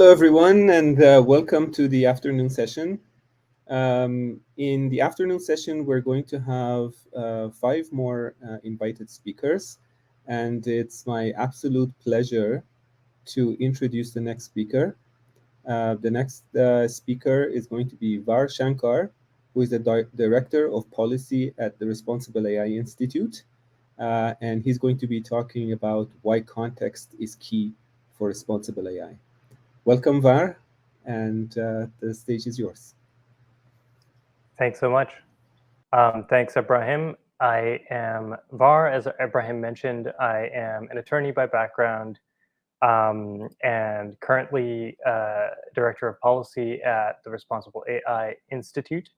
Hello, everyone, and welcome to the afternoon session. In the afternoon session, we're going to have five more invited speakers, and it's my absolute pleasure to introduce the next speaker. The next speaker is going to be Var Shankar, who is the Director of Policy at the Responsible AI Institute, and he's going to be talking about why context is key for responsible AI. Welcome, Var, and the stage is yours. Thanks so much. Thanks, Ibrahim. I am Var, as Ibrahim mentioned. I am an attorney by background and currently Director of Policy at the Responsible AI Institute,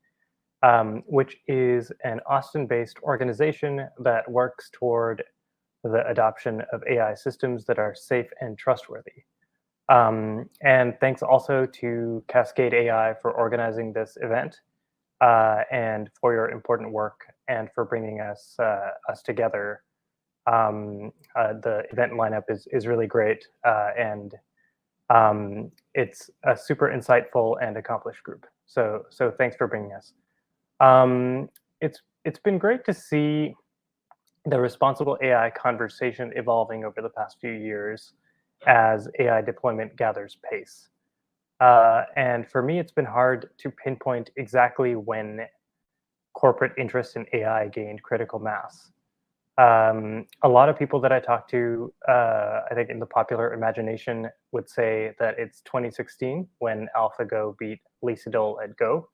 which is an Austin-based organization that works toward the adoption of AI systems that are safe and trustworthy. And thanks also to CascadAI for organizing this event and for your important work and for bringing us together. The event lineup is really great, and it's a super insightful and accomplished group. So thanks for bringing us. It's been great to see the responsible AI conversation evolving over the past few years as AI deployment gathers pace. And for me, it's been hard to pinpoint exactly when corporate interest in AI gained critical mass. A lot of people that I talk to, I think in the popular imagination, would say that it's 2016 when AlphaGo beat Lee Sedol at Go.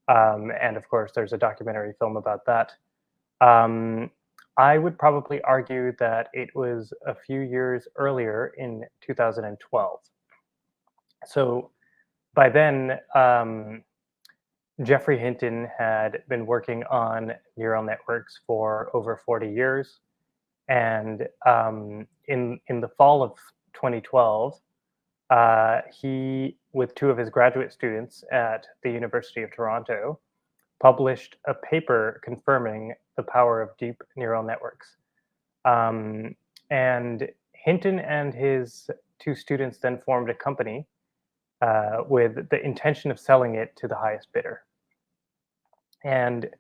And of course, there's a documentary film about that. I would probably argue that it was a few years earlier in 2012. So by then, Geoffrey Hinton had been working on neural networks for over 40 years. And in the fall of 2012, he, with two of his graduate students at the University of Toronto, published a paper confirming the power of deep neural networks. And Hinton and his two students then formed a company with the intention of selling it to the highest bidder. And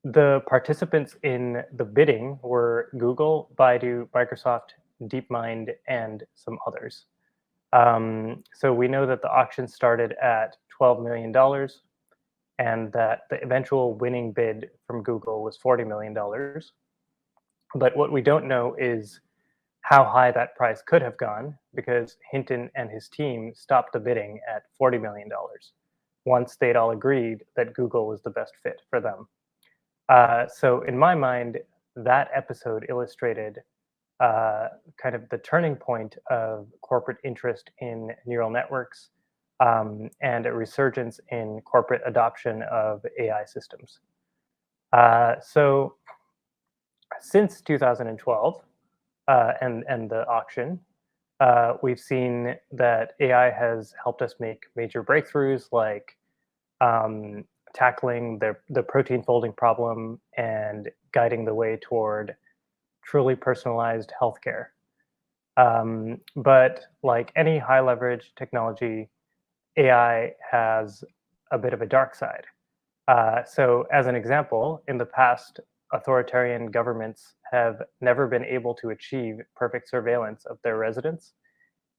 the participants in the bidding were Google, Baidu, Microsoft, DeepMind, and some others. So we know that the auction started at $12 million and that the eventual winning bid from Google was $40 million. But what we don't know is how high that price could have gone, because Hinton and his team stopped the bidding at $40 million once they'd all agreed that Google was the best fit for them. So in my mind, that episode illustrated kind of the turning point of corporate interest in neural networks and a resurgence in corporate adoption of AI systems. So since 2012 and the auction, we've seen that AI has helped us make major breakthroughs, like tackling the protein folding problem and guiding the way toward truly personalized healthcare. But like any high leverage technology, AI has a bit of a dark side. So as an example, in the past, authoritarian governments have never been able to achieve perfect surveillance of their residents,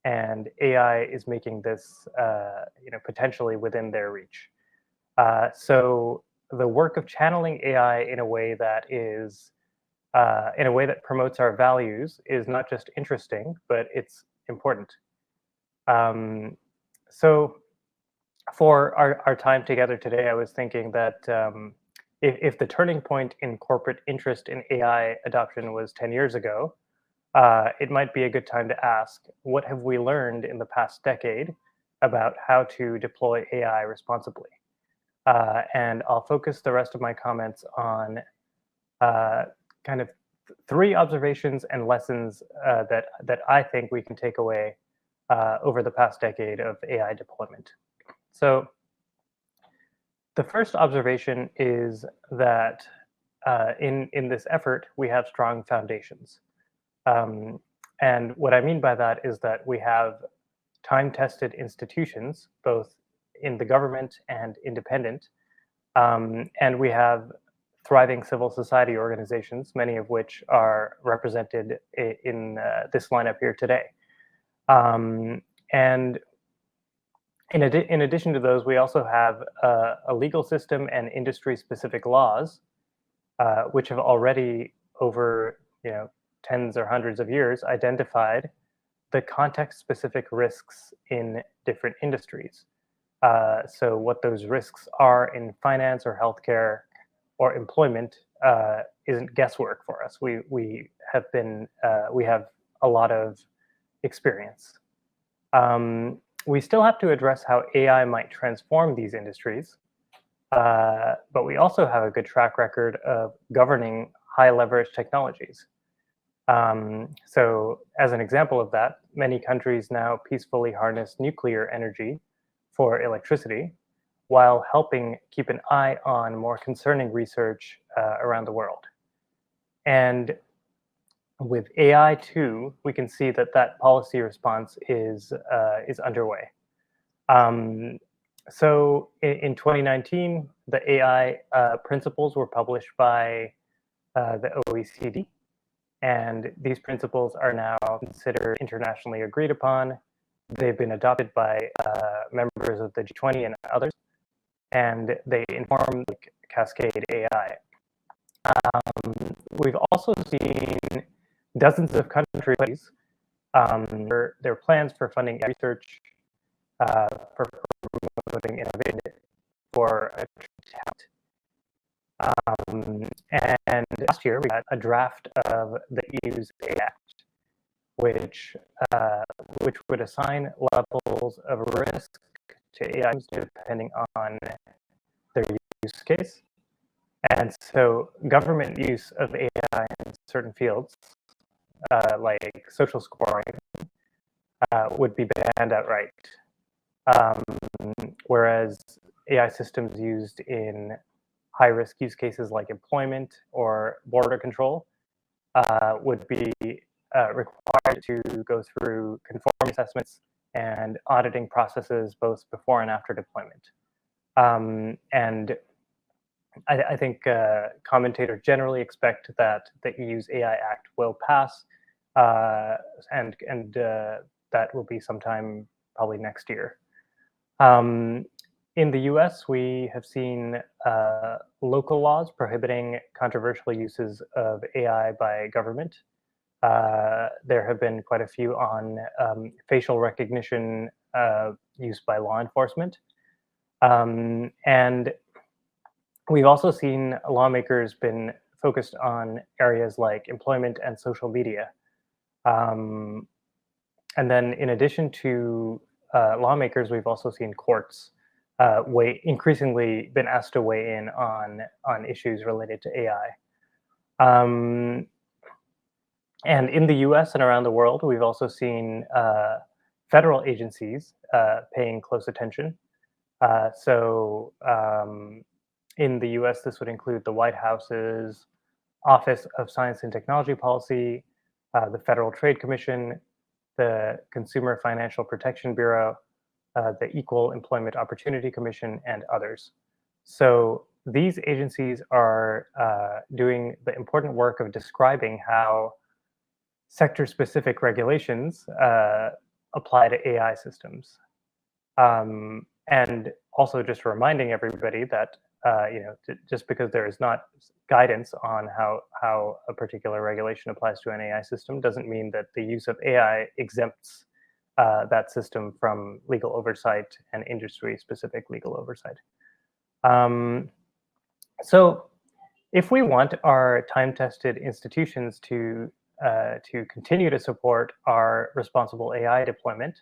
and AI is making this potentially within their reach. So the work of channeling AI in a way that promotes our values is not just interesting, but it's important. So for our time together today, I was thinking that if the turning point in corporate interest in AI adoption was 10 years ago, it might be a good time to ask, what have we learned in the past decade about how to deploy AI responsibly? And I'll focus the rest of my comments on kind of three observations and lessons that I think we can take away over the past decade of AI deployment. So the first observation is that in this effort, we have strong foundations. And what I mean by that is that we have time-tested institutions, both in the government and independent, and we have thriving civil society organizations, many of which are represented in this lineup here today. And in addition to those, we also have a legal system and industry-specific laws, which have already, over tens or hundreds of years, identified the context-specific risks in different industries. So what those risks are in finance or healthcare or employment isn't guesswork for us. We have a lot of experience. We still have to address how AI might transform these industries, but we also have a good track record of governing high leverage technologies. So as an example of that, many countries now peacefully harness nuclear energy for electricity, while helping keep an eye on more concerning research around the world. And with AI too, we can see that policy response is underway. So in 2019, the AI principles were published by the OECD, and these principles are now considered internationally agreed upon. They've been adopted by members of the G20 and others, and they inform CascadAI. We've also seen dozens of countries their plans for funding research, for promoting innovation, for talent. And last year, we got a draft of the EU's AI Act, which would assign levels of risk to AI depending on their use case. And so government use of AI in certain fields, like social scoring, would be banned outright. Whereas AI systems used in high-risk use cases like employment or border control would be required to go through conformity assessments and auditing processes both before and after deployment. And I think commentators generally expect that the EU's AI Act will pass, and that will be sometime probably next year. In the US, we have seen local laws prohibiting controversial uses of AI by government. There have been quite a few on facial recognition used by law enforcement. And we've also seen lawmakers been focused on areas like employment and social media. And then in addition to lawmakers, we've also seen courts increasingly been asked to weigh in on issues related to AI. And in the US and around the world, we've also seen federal agencies paying close attention. So in the US, this would include the White House's Office of Science and Technology Policy, the Federal Trade Commission, the Consumer Financial Protection Bureau, the Equal Employment Opportunity Commission, and others. So these agencies are doing the important work of describing how sector-specific regulations apply to AI systems. And also just reminding everybody that just because there is not guidance on how a particular regulation applies to an AI system doesn't mean that the use of AI exempts that system from legal oversight and industry-specific legal oversight. So if we want our time-tested institutions to continue to support our responsible AI deployment,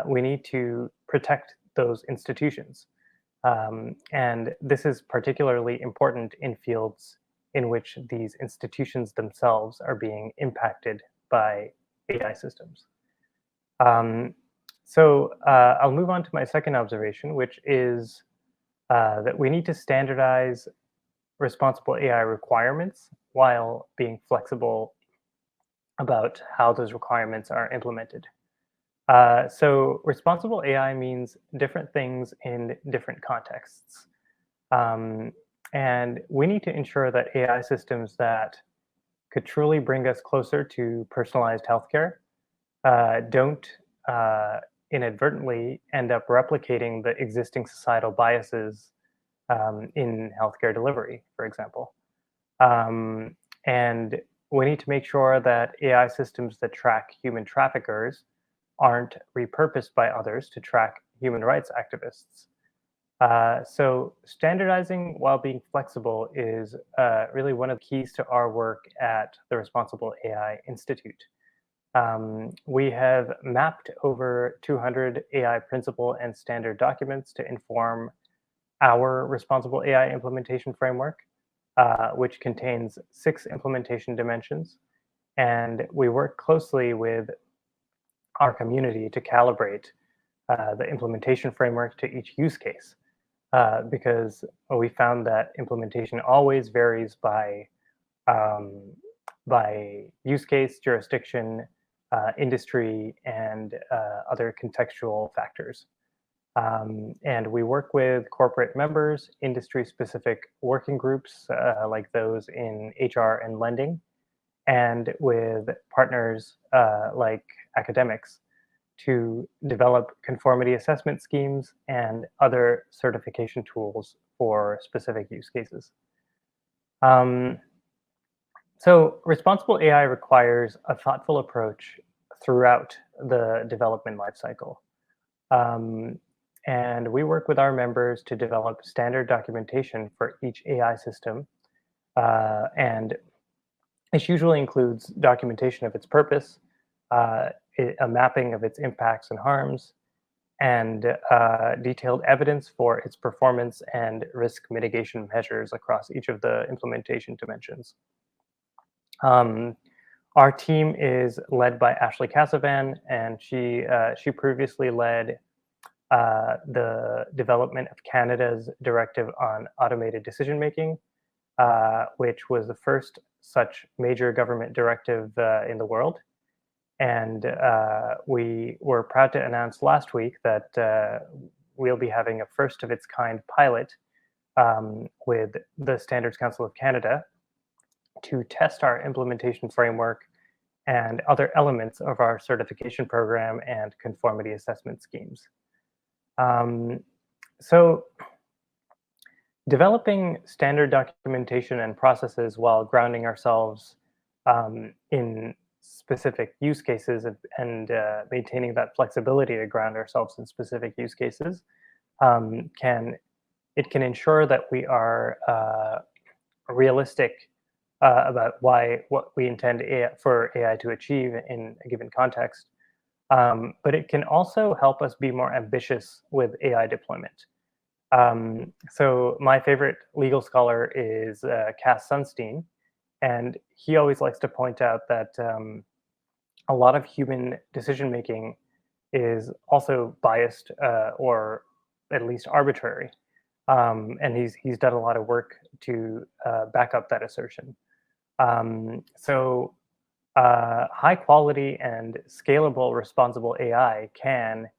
we need to protect those institutions. And this is particularly important in fields in which these institutions themselves are being impacted by AI systems. So I'll move on to my second observation, which is that we need to standardize responsible AI requirements while being flexible about how those requirements are implemented. So responsible AI means different things in different contexts. Um, and we need to ensure that AI systems that could truly bring us closer to personalized healthcare don't inadvertently end up replicating the existing societal biases in healthcare delivery, for example. Um, and we need to make sure that AI systems that track human traffickers aren't repurposed by others to track human rights activists. So standardizing while being flexible is really one of the keys to our work at the Responsible AI Institute. We have mapped over 200 AI principle and standard documents to inform our Responsible AI implementation framework, which contains 6 implementation dimensions. And we work closely with our community to calibrate the implementation framework to each use case, because we found that implementation always varies um, by use case, jurisdiction, industry, and other contextual factors. And we work with corporate members, industry-specific working groups like those in HR and lending, and with partners like academics to develop conformity assessment schemes and other certification tools for specific use cases. Um, so responsible AI requires a thoughtful approach throughout the development lifecycle. Um, and we work with our members to develop standard documentation for each AI system. And this usually includes documentation of its purpose, uh, a mapping of its impacts and harms, and detailed evidence for its performance and risk mitigation measures across each of the implementation dimensions. Um, our team is led by Ashley Casavan, and she previously led the development of Canada's directive on automated decision making, which was the first such major government directive in the world. And we were proud to announce last week that we'll be having a first of its kind pilot with the Standards Council of Canada to test our implementation framework and other elements of our certification program and conformity assessment schemes. So developing standard documentation and processes while grounding ourselves in specific use cases and maintaining that flexibility to ground ourselves in specific use cases can ensure that we are realistic about what we intend for AI to achieve in a given context. But it can also help us be more ambitious with AI deployment. So my favorite legal scholar is Cass Sunstein, and he always likes to point out that a lot of human decision making is also biased or at least arbitrary. And he's done a lot of work to back up that assertion. So high quality and scalable responsible AI can,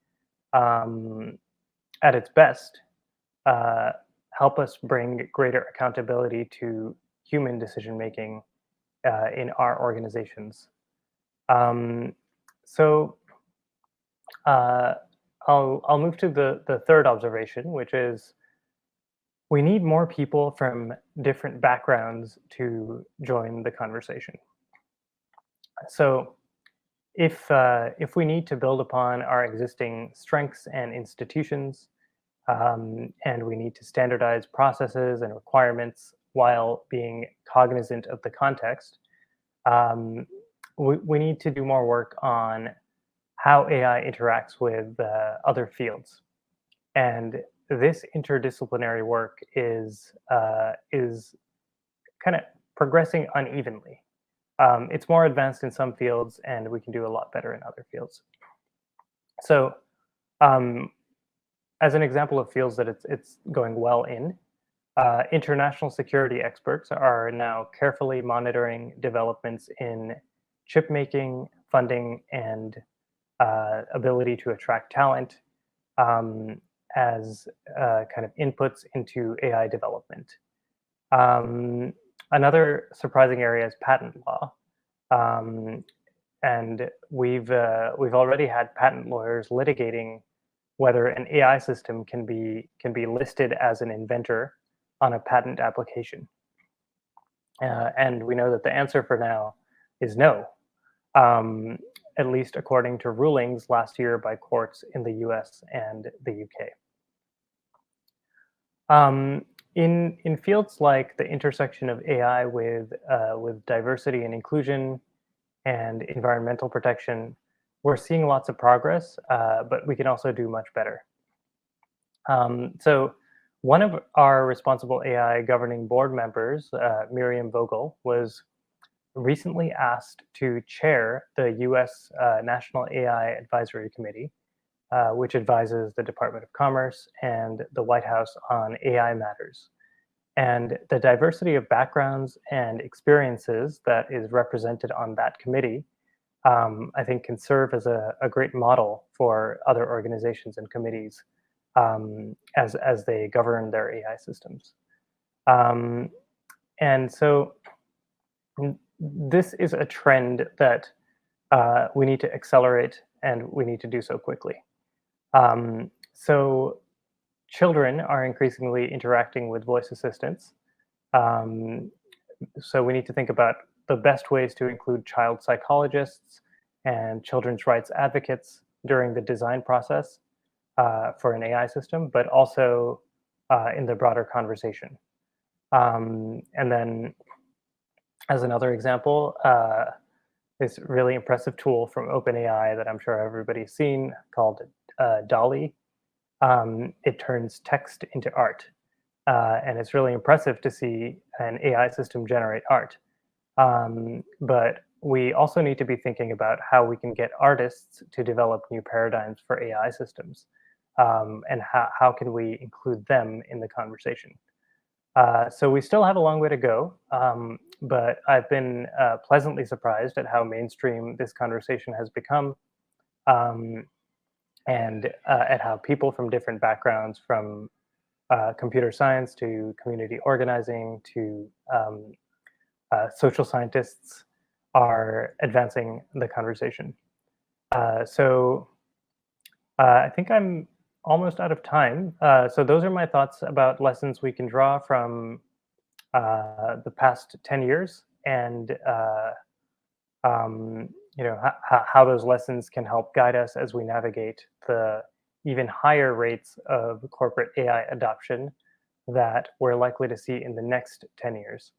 at its best, help us bring greater accountability to human decision making in our organizations. So I'll move to the third observation, which is we need more people from different backgrounds to join the conversation. So if we need to build upon our existing strengths and institutions, and we need to standardize processes and requirements while being cognizant of the context, we need to do more work on how AI interacts with other fields. And this interdisciplinary work is kind of progressing unevenly. It's more advanced in some fields, and we can do a lot better in other fields. So as an example of fields that it's going well in, international security experts are now carefully monitoring developments in chip making, funding, and ability to attract talent as kind of inputs into AI development. Another surprising area is patent law. And we've already had patent lawyers litigating whether an AI system can be listed as an inventor on a patent application. And we know that the answer for now is no, at least according to rulings last year by courts in the US and the UK. In fields like the intersection of AI with diversity and inclusion and environmental protection, we're seeing lots of progress, but we can also do much better. So one of our responsible AI governing board members, Miriam Vogel, was recently asked to chair the US National AI Advisory Committee, which advises the Department of Commerce and the White House on AI matters. And the diversity of backgrounds and experiences that is represented on that committee, I think, can serve as a great model for other organizations and committees as they govern their AI systems. And so this is a trend that we need to accelerate, and we need to do so quickly. So children are increasingly interacting with voice assistants. So we need to think about the best ways to include child psychologists and children's rights advocates during the design process for an AI system, but also in the broader conversation. And then, as another example, this really impressive tool from OpenAI that I'm sure everybody's seen called DALL-E. It turns text into art. And it's really impressive to see an AI system generate art. But we also need to be thinking about how we can get artists to develop new paradigms for AI systems. And how can we include them in the conversation? So we still have a long way to go, but I've been pleasantly surprised at how mainstream this conversation has become, and at how people from different backgrounds, from computer science to community organizing to social scientists, are advancing the conversation. So I think I'm almost out of time. So those are my thoughts about lessons we can draw from the past 10 years, and how those lessons can help guide us as we navigate the even higher rates of corporate AI adoption that we're likely to see in the next 10 years.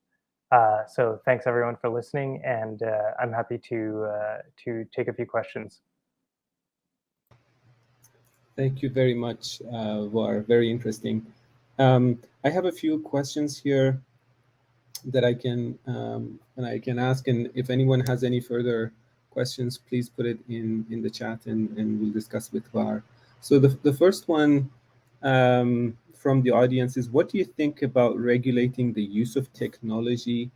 So thanks everyone for listening, and I'm happy to take a few questions. Thank you very much, Var. Very interesting. I have a few questions here that I can ask, and if anyone has any further questions, please put it in the chat, and we'll discuss with Var. So the first one from the audience is, what do you think about regulating the use of technology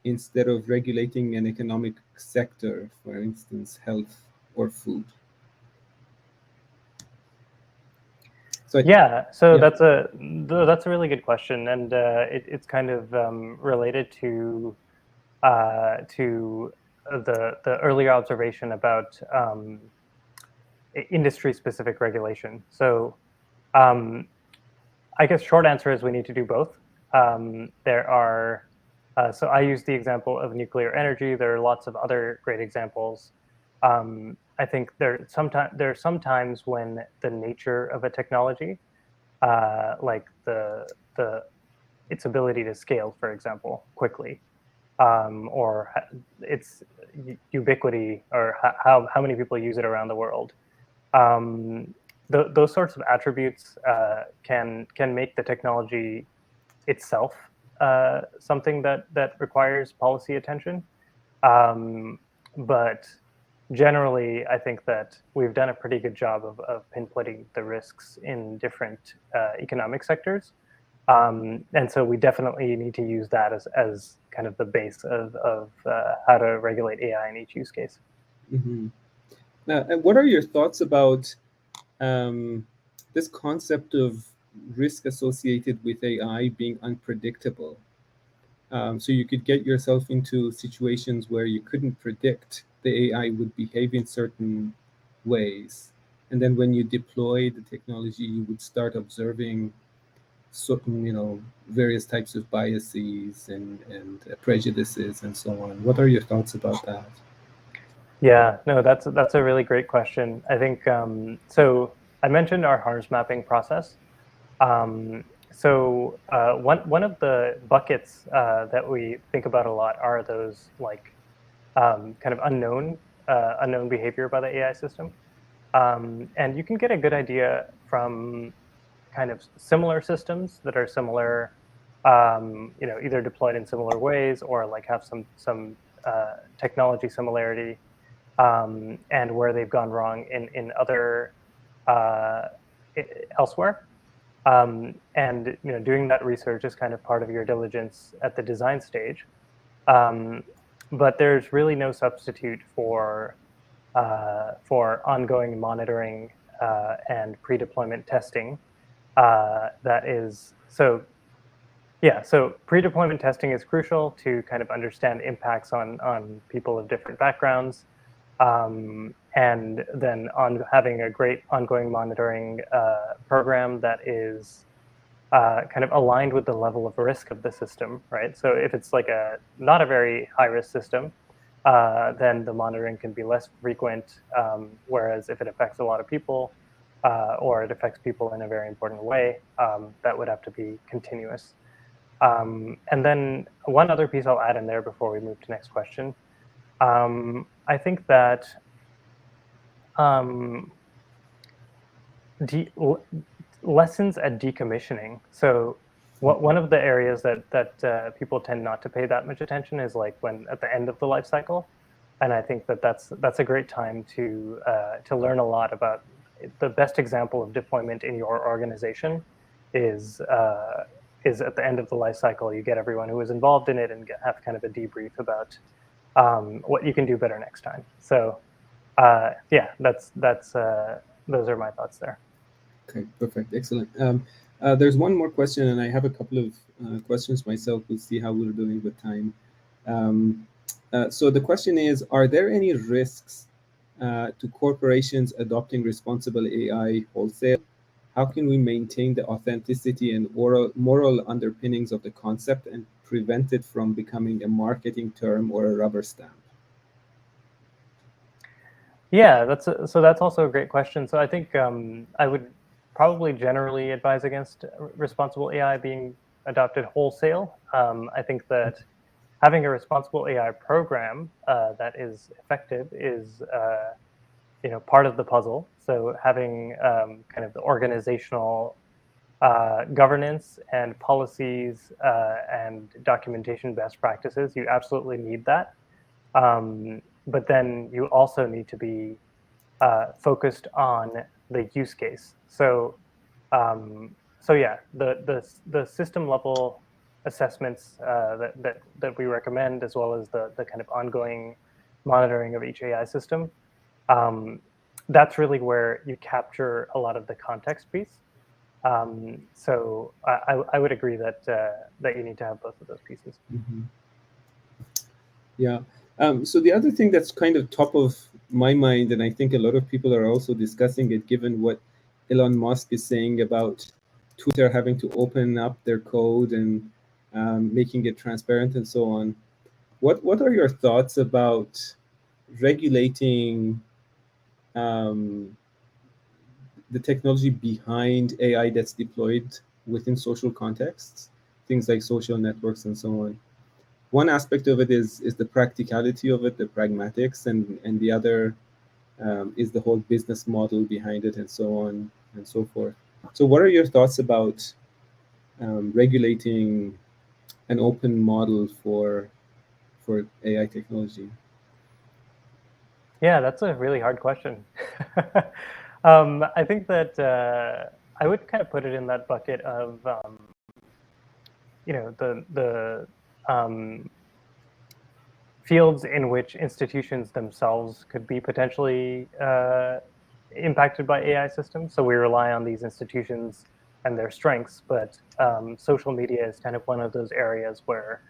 instead of regulating an economic sector, for instance, health or food? So that's a really good question, and it's kind of related to the earlier observation about industry-specific regulation. So I guess short answer is we need to do both. There are so I use the example of nuclear energy. There are lots of other great examples. I think there are some times when the nature of a technology, like its ability to scale, for example, quickly, or its ubiquity, or how many people use it around the world. Those sorts of attributes can make the technology itself something that requires policy attention. But generally, I think that we've done a pretty good job of pinpointing the risks in different economic sectors. And so we definitely need to use that as kind of the base of how to regulate AI in each use case. Mm-hmm. Now, what are your thoughts about this concept of risk associated with AI being unpredictable? So you could get yourself into situations where you couldn't predict the AI would behave in certain ways. And then when you deploy the technology, you would start observing certain, various types of biases and prejudices and so on. What are your thoughts about that? Yeah, no, that's a really great question. I think so. I mentioned our harness mapping process. One of the buckets that we think about a lot are those like kind of unknown behavior by the AI system, and you can get a good idea from kind of similar systems that are similar, either deployed in similar ways or like have some technology similarity, and where they've gone wrong in other uh, elsewhere. And doing that research is kind of part of your diligence at the design stage. Um, but there's really no substitute for ongoing monitoring and pre-deployment testing. That is so. Yeah, so pre-deployment testing is crucial to kind of understand impacts on people of different backgrounds, and then on having a great ongoing monitoring program that is kind of aligned with the level of risk of the system, right? So if it's like not a very high risk system, then the monitoring can be less frequent. Whereas if it affects a lot of people, or it affects people in a very important way, that would have to be continuous. And then one other piece I'll add in there before we move to next question. I think that um, lessons at decommissioning. So one of the areas that people tend not to pay that much attention is like when at the end of the life cycle, and I think that's a great time to learn a lot about the best example of deployment in your organization is at the end of the life cycle. You get everyone who was involved in it and have kind of a debrief about what you can do better next time. So yeah, those are my thoughts there. Okay, perfect, excellent. There's one more question, and I have a couple of questions myself. We'll see how we're doing with time. Um, so the question is, are there any risks to corporations adopting responsible AI wholesale? How can we maintain the authenticity and moral underpinnings of the concept and prevent it from becoming a marketing term or a rubber stamp? Yeah, that's also a great question. So I think I would probably generally advise against responsible AI being adopted wholesale. I think that having a responsible AI program that is effective is part of the puzzle. So having kind of the organizational governance and policies and documentation best practices, you absolutely need that. But then you also need to be focused on the use case. So yeah, the system level assessments that we recommend, as well as the kind of ongoing monitoring of each AI system, that's really where you capture a lot of the context piece. So I would agree that that you need to have both of those pieces. Mm-hmm. Yeah. So the other thing that's kind of top of my mind, and I think a lot of people are also discussing it, given what Elon Musk is saying about Twitter having to open up their code and making it transparent and so on. What are your thoughts about regulating um, the technology behind AI that's deployed within social contexts, things like social networks and so on? One aspect of it is the practicality of it, the pragmatics, and the other is the whole business model behind it, and so on and so forth. So, what are your thoughts about regulating an open model for AI technology? Yeah, that's a really hard question. I think that I would kind of put it in that bucket of the fields in which institutions themselves could be potentially impacted by AI systems. So we rely on these institutions and their strengths, but social media is kind of one of those areas where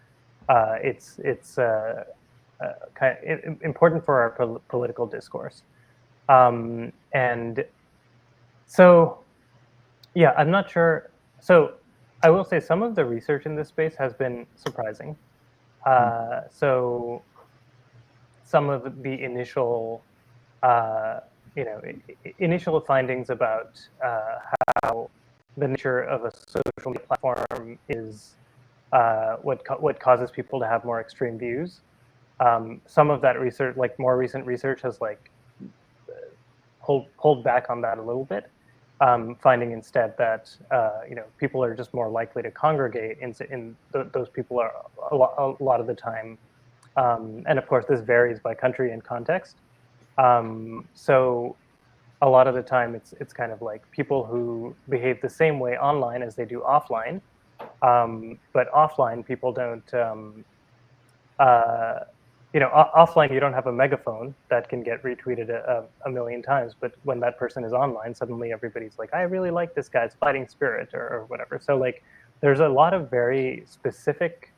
it's kind of important for our political discourse. And so, yeah, I'm not sure. So I will say some of the research in this space has been surprising. So some of the initial, initial findings about how the nature of a social media platform is what causes people to have more extreme views. Some of that research, like more recent research, has like pulled back on that a little bit, finding instead that people are just more likely to congregate in those people are a lot of the time, and of course this varies by country and context. So a lot of the time it's kind of like people who behave the same way online as they do offline, but offline people don't. Offline you don't have a megaphone that can get retweeted a million times, but when that person is online, suddenly everybody's like, I really like this guy's fighting spirit or whatever. So like there's a lot of very specific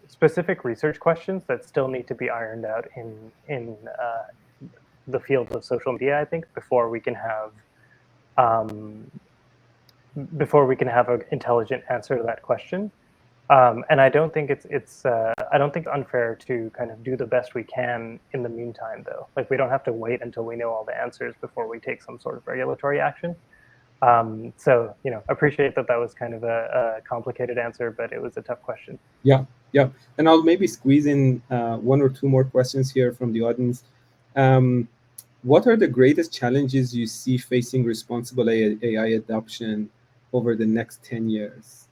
specific research questions that still need to be ironed out in the field of social media, I think, before we can have an intelligent answer to that question. And I don't think it's unfair to kind of do the best we can in the meantime, though. Like we don't have to wait until we know all the answers before we take some sort of regulatory action. So appreciate that was kind of a complicated answer, but it was a tough question. Yeah, yeah. And I'll maybe squeeze in one or two more questions here from the audience. What are the greatest challenges you see facing responsible AI adoption over the next 10 years?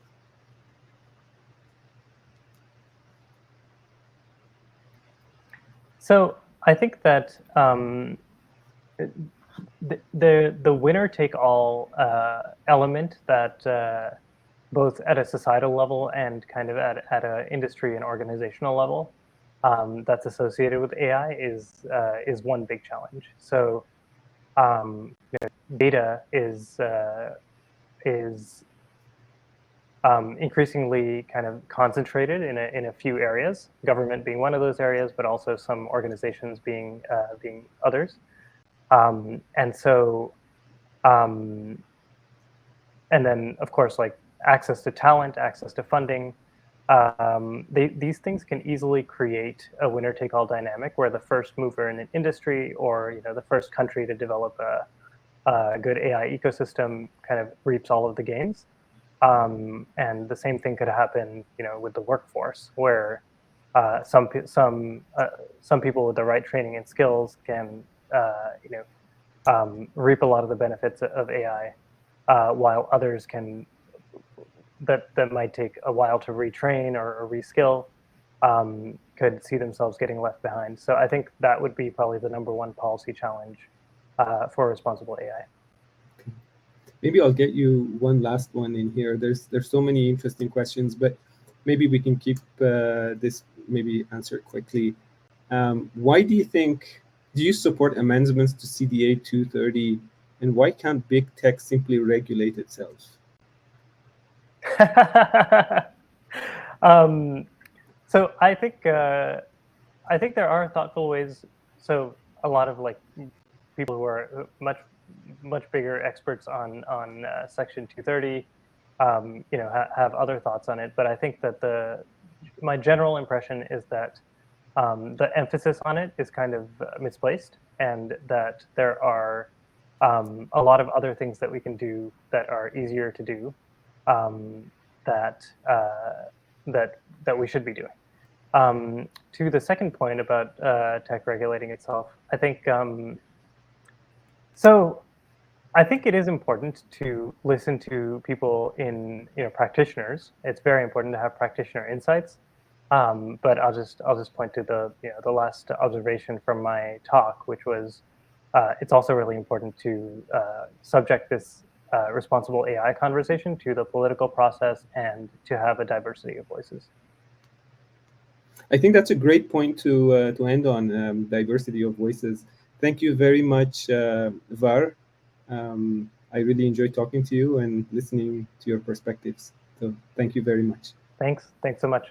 So I think that the winner take all element that both at a societal level and kind of at an industry and organizational level that's associated with AI is one big challenge. So data is increasingly kind of concentrated in a few areas, government being one of those areas, but also some organizations being others. And so, and then of course, like access to talent, access to funding, these things can easily create a winner-take-all dynamic where the first mover in an industry or the first country to develop a good AI ecosystem kind of reaps all of the gains. And the same thing could happen, with the workforce, where some people with the right training and skills can, reap a lot of the benefits of AI, while others can that might take a while to retrain or reskill, could see themselves getting left behind. So I think that would be probably the number one policy challenge for responsible AI. Maybe I'll get you one last one in here. There's so many interesting questions, but maybe we can keep this maybe answered quickly. Why do you support amendments to CDA 230, and why can't big tech simply regulate itself? So I think there are thoughtful ways. So a lot of like people who are much bigger experts on Section 230, have other thoughts on it. But I think that my general impression is that the emphasis on it is kind of misplaced, and that there are a lot of other things that we can do that are easier to do, that we should be doing. To the second point about tech regulating itself, I think so. I think it is important to listen to people practitioners. It's very important to have practitioner insights. But I'll just point to the last observation from my talk, which was it's also really important to subject this responsible AI conversation to the political process and to have a diversity of voices. I think that's a great point to end on, diversity of voices. Thank you very much, Var. I really enjoyed talking to you and listening to your perspectives. So thank you very much. Thanks so much.